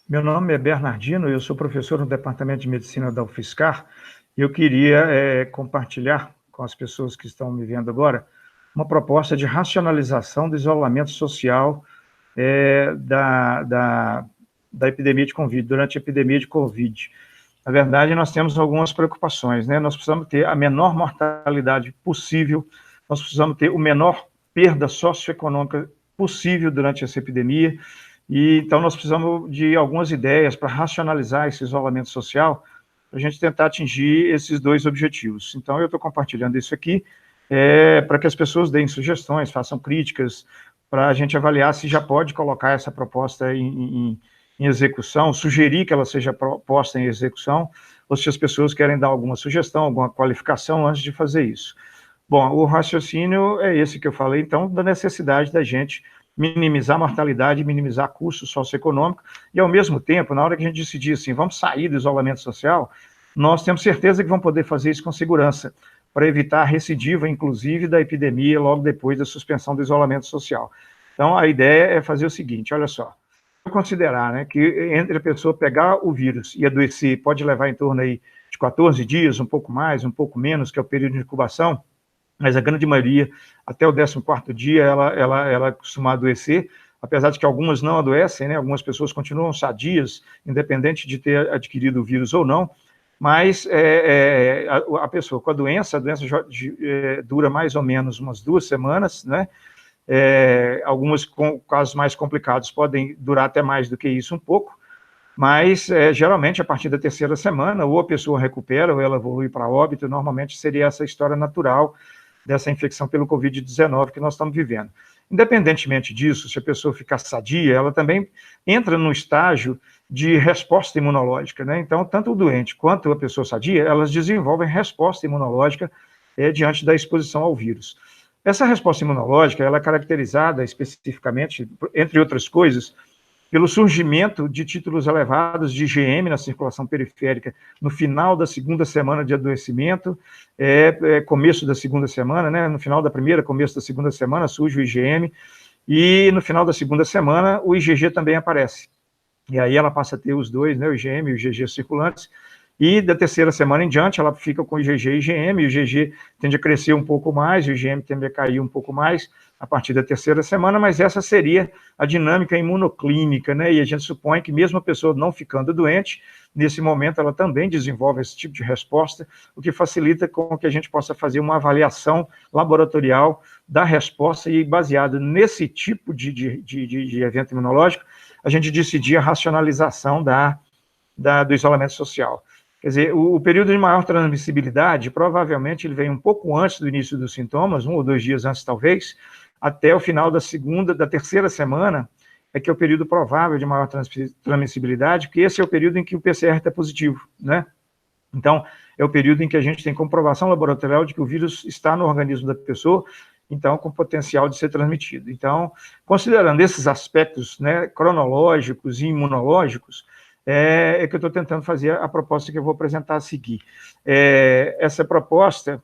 Meu nome é Bernardino, eu sou professor no Departamento de Medicina da UFSCar e eu queria compartilhar com as pessoas que estão me vendo agora uma proposta de racionalização do isolamento social da epidemia de Covid, durante a epidemia de Covid. Na verdade, nós temos algumas preocupações, né? Nós precisamos ter a menor mortalidade possível, nós precisamos ter o menor perda socioeconômica possível durante essa epidemia, e então nós precisamos de algumas ideias para racionalizar esse isolamento social, para a gente tentar atingir esses dois objetivos. Então, eu estou compartilhando isso aqui para que as pessoas deem sugestões, façam críticas, para a gente avaliar se já pode colocar essa proposta em execução, sugerir que ela seja posta em execução, ou se as pessoas querem dar alguma sugestão, alguma qualificação antes de fazer isso. Bom, o raciocínio é esse que eu falei, então, da necessidade da gente minimizar a mortalidade, minimizar custos socioeconômicos, e ao mesmo tempo, na hora que a gente decidir assim, vamos sair do isolamento social, nós temos certeza que vamos poder fazer isso com segurança, para evitar a recidiva, inclusive, da epidemia logo depois da suspensão do isolamento social. Então, a ideia é fazer o seguinte, olha só, considerar, né, que entre a pessoa pegar o vírus e adoecer pode levar em torno aí de 14 dias, um pouco mais, um pouco menos, que é o período de incubação, mas a grande maioria, até o 14º dia, ela costuma adoecer, apesar de que algumas não adoecem, né, algumas pessoas continuam sadias, independente de ter adquirido o vírus ou não, mas a pessoa com a doença dura mais ou menos umas 2 semanas, né, algumas com casos mais complicados podem durar até mais do que isso um pouco, mas geralmente a partir da 3ª semana, ou a pessoa recupera, ou ela evolui para óbito, normalmente seria essa história natural dessa infecção pelo Covid-19 que nós estamos vivendo. Independentemente disso, se a pessoa ficar sadia, ela também entra no estágio de resposta imunológica, né? Então, tanto o doente quanto a pessoa sadia, elas desenvolvem resposta imunológica diante da exposição ao vírus. Essa resposta imunológica, ela é caracterizada especificamente, entre outras coisas, pelo surgimento de títulos elevados de IgM na circulação periférica no final da 2ª semana de adoecimento, começo da 2ª semana, né, no final da primeira, começo da 2ª semana, surge o IgM, e no final da 2ª semana o IgG também aparece. E aí ela passa a ter os dois, né, o IgM e o IgG circulantes, e da 3ª semana em diante, ela fica com IgG e IgM, o IgG tende a crescer um pouco mais, o IgM tende a cair um pouco mais a partir da 3ª semana, mas essa seria a dinâmica imunoclínica, né? E a gente supõe que mesmo a pessoa não ficando doente, nesse momento ela também desenvolve esse tipo de resposta, o que facilita com que a gente possa fazer uma avaliação laboratorial da resposta e, baseado nesse tipo de evento imunológico, a gente decidir a racionalização do isolamento social. Quer dizer, o período de maior transmissibilidade, provavelmente ele vem um pouco antes do início dos sintomas, 1 ou 2 dias antes talvez, até o final da 3ª semana, é que é o período provável de maior transmissibilidade, porque esse é o período em que o PCR está positivo, né? Então, é o período em que a gente tem comprovação laboratorial de que o vírus está no organismo da pessoa, então, com potencial de ser transmitido. Então, considerando esses aspectos, né, cronológicos e imunológicos, que eu estou tentando fazer a proposta que eu vou apresentar a seguir. Essa proposta,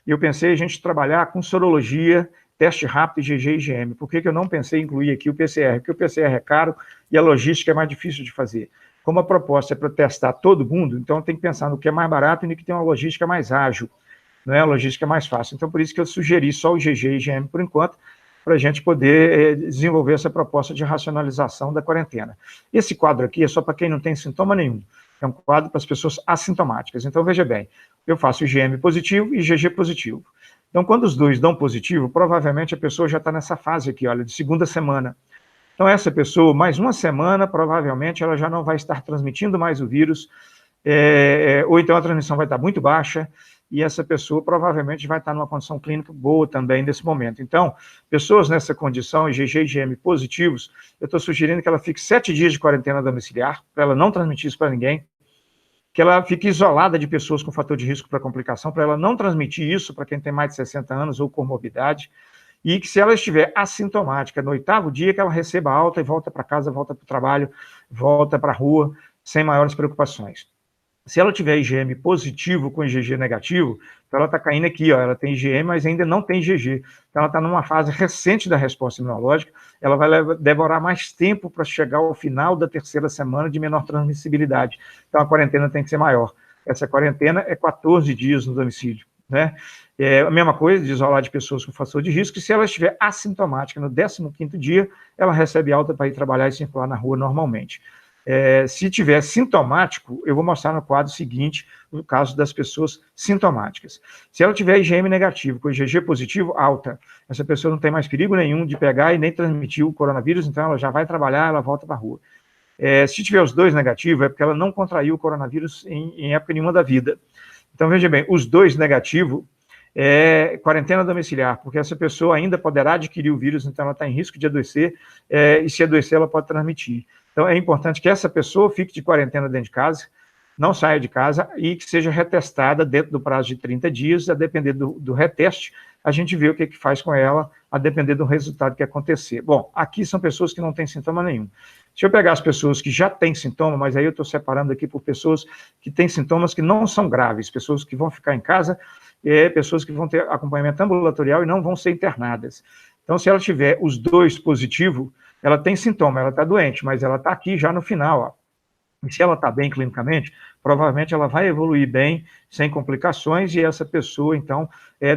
eu pensei a gente trabalhar com sorologia, teste rápido, IgG e IgM. Por que eu não pensei em incluir aqui o PCR? Porque o PCR é caro e a logística é mais difícil de fazer. Como a proposta é para testar todo mundo, então tem que pensar no que é mais barato e no que tem uma logística mais ágil, não é? A logística é mais fácil. Então, por isso que eu sugeri só o IgG e IgM por enquanto, para a gente poder desenvolver essa proposta de racionalização da quarentena. Esse quadro aqui é só para quem não tem sintoma nenhum, é um quadro para as pessoas assintomáticas. Então, veja bem, eu faço IgM positivo e IgG positivo. Então, quando os dois dão positivo, provavelmente a pessoa já está nessa fase aqui, olha, de 2ª semana. Então, essa pessoa, mais uma semana, provavelmente ela já não vai estar transmitindo mais o vírus, ou então a transmissão vai estar muito baixa, e essa pessoa provavelmente vai estar numa condição clínica boa também nesse momento. Então, pessoas nessa condição, IgG e IgM positivos, eu estou sugerindo que ela fique 7 dias de quarentena domiciliar, para ela não transmitir isso para ninguém, que ela fique isolada de pessoas com fator de risco para complicação, para ela não transmitir isso para quem tem mais de 60 anos ou comorbidade, e que se ela estiver assintomática no 8º dia, que ela receba alta e volta para casa, volta para o trabalho, volta para a rua, sem maiores preocupações. Se ela tiver IgM positivo com IgG negativo, então ela está caindo aqui, ó, ela tem IgM, mas ainda não tem IgG. Então ela está numa fase recente da resposta imunológica, ela vai demorar mais tempo para chegar ao final da terceira semana de menor transmissibilidade. Então a quarentena tem que ser maior. Essa quarentena é 14 dias no domicílio, né? É a mesma coisa de isolar de pessoas com fator de risco, e se ela estiver assintomática no 15º dia, ela recebe alta para ir trabalhar e circular na rua normalmente. Se tiver sintomático, eu vou mostrar no quadro seguinte, no caso das pessoas sintomáticas. Se ela tiver IgM negativo, com IgG positivo, alta, essa pessoa não tem mais perigo nenhum de pegar e nem transmitir o coronavírus, então ela já vai trabalhar, ela volta para a rua. Se tiver os dois negativos, é porque ela não contraiu o coronavírus em época nenhuma da vida. Então, veja bem, os dois negativos, quarentena domiciliar, porque essa pessoa ainda poderá adquirir o vírus, então ela está em risco de adoecer, e se adoecer, ela pode transmitir. Então, é importante que essa pessoa fique de quarentena dentro de casa, não saia de casa e que seja retestada dentro do prazo de 30 dias, a depender do reteste, a gente vê o que faz com ela, a depender do resultado que acontecer. Bom, aqui são pessoas que não têm sintoma nenhum. Se eu pegar as pessoas que já têm sintoma, mas aí eu estou separando aqui por pessoas que têm sintomas que não são graves, pessoas que vão ficar em casa, pessoas que vão ter acompanhamento ambulatorial e não vão ser internadas. Então, se ela tiver os dois positivos, ela tem sintoma, ela está doente, mas ela está aqui já no final, ó. E se ela está bem clinicamente, provavelmente ela vai evoluir bem, sem complicações, e essa pessoa, então,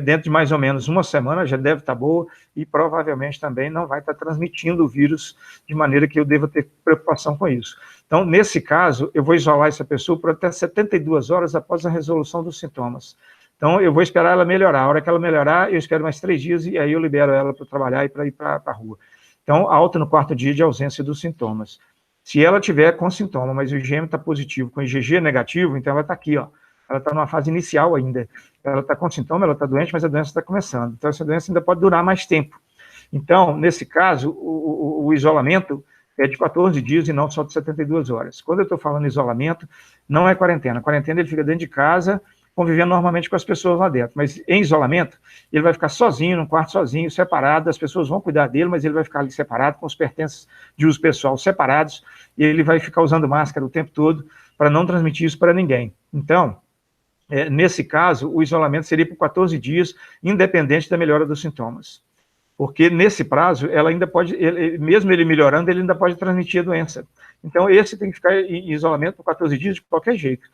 dentro de mais ou menos uma semana, já deve estar boa, e provavelmente também não vai estar transmitindo o vírus de maneira que eu deva ter preocupação com isso. Então, nesse caso, eu vou isolar essa pessoa por até 72 horas após a resolução dos sintomas. Então, eu vou esperar ela melhorar. A hora que ela melhorar, eu espero mais 3 dias, e aí eu libero ela para trabalhar e para ir para a rua. Então, alta no 4º dia de ausência dos sintomas. Se ela tiver com sintoma, mas o IgM está positivo, com IgG negativo, então ela está aqui, ó. Ela está numa fase inicial ainda. Ela está com sintoma, ela está doente, mas a doença está começando. Então, essa doença ainda pode durar mais tempo. Então, nesse caso, o isolamento é de 14 dias e não só de 72 horas. Quando eu estou falando isolamento, não é quarentena. A quarentena, ele fica dentro de casa, convivendo normalmente com as pessoas lá dentro, mas em isolamento, ele vai ficar sozinho, num quarto sozinho, separado, as pessoas vão cuidar dele, mas ele vai ficar ali separado, com os pertences de uso pessoal separados, e ele vai ficar usando máscara o tempo todo, para não transmitir isso para ninguém. Então, nesse caso, o isolamento seria por 14 dias, independente da melhora dos sintomas. Porque nesse prazo, ela ainda pode, mesmo ele melhorando, ele ainda pode transmitir a doença. Então, esse tem que ficar em isolamento por 14 dias de qualquer jeito.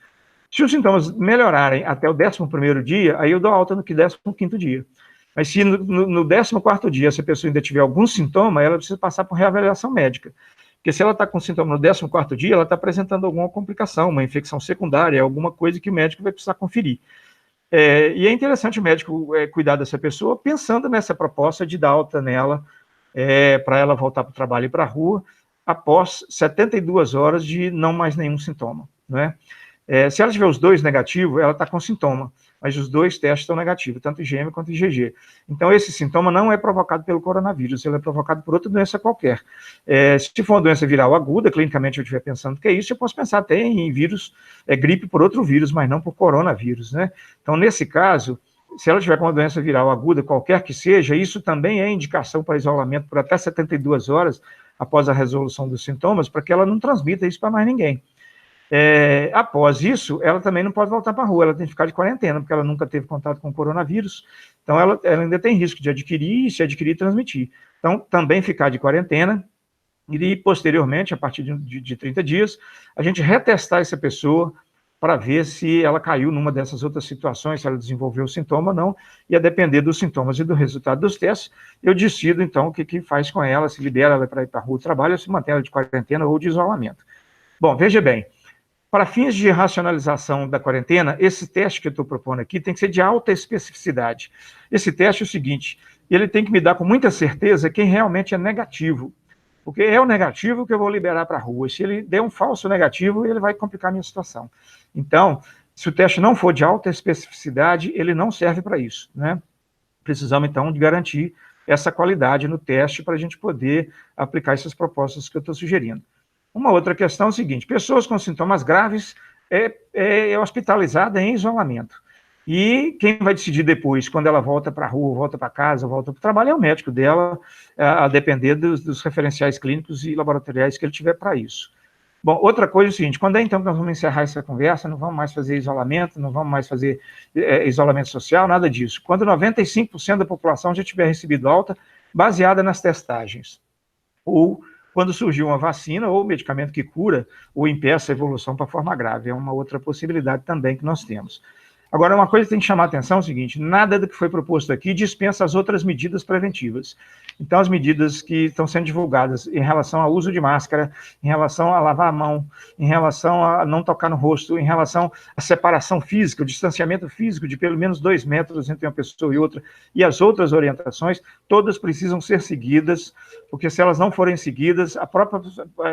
Se os sintomas melhorarem até o 11º dia, aí eu dou alta no 15º dia. Mas se no 14º dia, se a pessoa ainda tiver algum sintoma, ela precisa passar por reavaliação médica. Porque se ela está com sintoma no 14º dia, ela está apresentando alguma complicação, uma infecção secundária, alguma coisa que o médico vai precisar conferir. E é interessante o médico cuidar dessa pessoa, pensando nessa proposta de dar alta nela, para ela voltar para o trabalho e para a rua, após 72 horas de não mais nenhum sintoma, não é? Se ela tiver os dois negativos, ela está com sintoma, mas os dois testes estão negativos, tanto IgM quanto IgG. Então, esse sintoma não é provocado pelo coronavírus, ele é provocado por outra doença qualquer. Se for uma doença viral aguda, clinicamente eu estiver pensando que é isso, eu posso pensar até em vírus, gripe por outro vírus, mas não por coronavírus, né? Então, nesse caso, se ela tiver com uma doença viral aguda, qualquer que seja, isso também é indicação para isolamento por até 72 horas após a resolução dos sintomas, para que ela não transmita isso para mais ninguém. Após isso, ela também não pode voltar para a rua, ela tem que ficar de quarentena, porque ela nunca teve contato com o coronavírus, então ela ainda tem risco de adquirir, e se adquirir, transmitir. Então, também ficar de quarentena, e posteriormente, a partir de 30 dias, a gente retestar essa pessoa para ver se ela caiu numa dessas outras situações, se ela desenvolveu o sintoma ou não, e a depender dos sintomas e do resultado dos testes, eu decido, então, o que faz com ela, se libera ela para ir para a rua do trabalho, ou se mantém ela de quarentena ou de isolamento. Bom, veja bem, para fins de racionalização da quarentena, esse teste que eu estou propondo aqui tem que ser de alta especificidade. Esse teste é o seguinte, ele tem que me dar com muita certeza quem realmente é negativo, porque é o negativo que eu vou liberar para a rua. Se ele der um falso negativo, ele vai complicar a minha situação. Então, se o teste não for de alta especificidade, ele não serve para isso, né? Precisamos, então, de garantir essa qualidade no teste para a gente poder aplicar essas propostas que eu estou sugerindo. Uma outra questão é o seguinte, pessoas com sintomas graves é hospitalizada em isolamento. E quem vai decidir depois, quando ela volta para a rua, volta para casa, volta para o trabalho, é o médico dela, a depender dos referenciais clínicos e laboratoriais que ele tiver para isso. Bom, outra coisa é o seguinte, quando é então que nós vamos encerrar essa conversa, não vamos mais fazer isolamento, não vamos mais fazer isolamento social, nada disso. Quando 95% da população já tiver recebido alta, baseada nas testagens, ou quando surgiu uma vacina ou medicamento que cura ou impeça a evolução para a forma grave, é uma outra possibilidade também que nós temos. Agora, uma coisa que tem que chamar a atenção é o seguinte, nada do que foi proposto aqui dispensa as outras medidas preventivas. Então, as medidas que estão sendo divulgadas em relação ao uso de máscara, em relação a lavar a mão, em relação a não tocar no rosto, em relação à separação física, o distanciamento físico de pelo menos 2 metros entre uma pessoa e outra, e as outras orientações, todas precisam ser seguidas, porque se elas não forem seguidas, a própria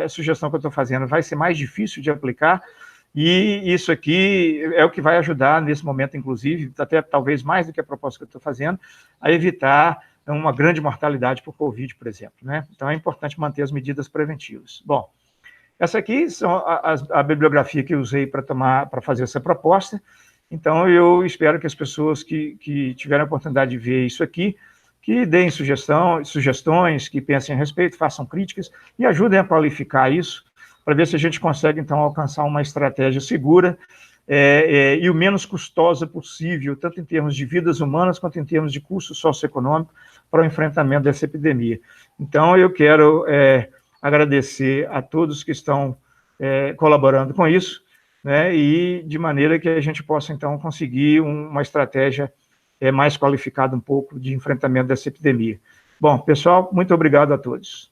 sugestão que eu estou fazendo vai ser mais difícil de aplicar, e isso aqui é o que vai ajudar, nesse momento, inclusive, até talvez mais do que a proposta que eu estou fazendo, a evitar uma grande mortalidade por Covid, por exemplo, né? Então, é importante manter as medidas preventivas. Bom, essa aqui são a bibliografia que eu usei para fazer essa proposta. Então, eu espero que as pessoas que tiverem a oportunidade de ver isso aqui, que deem sugestões, que pensem a respeito, façam críticas e ajudem a qualificar isso, para ver se a gente consegue, então, alcançar uma estratégia segura e o menos custosa possível, tanto em termos de vidas humanas, quanto em termos de custo socioeconômico, para o enfrentamento dessa epidemia. Então, eu quero agradecer a todos que estão colaborando com isso, né, e de maneira que a gente possa, então, conseguir uma estratégia mais qualificada um pouco de enfrentamento dessa epidemia. Bom, pessoal, muito obrigado a todos.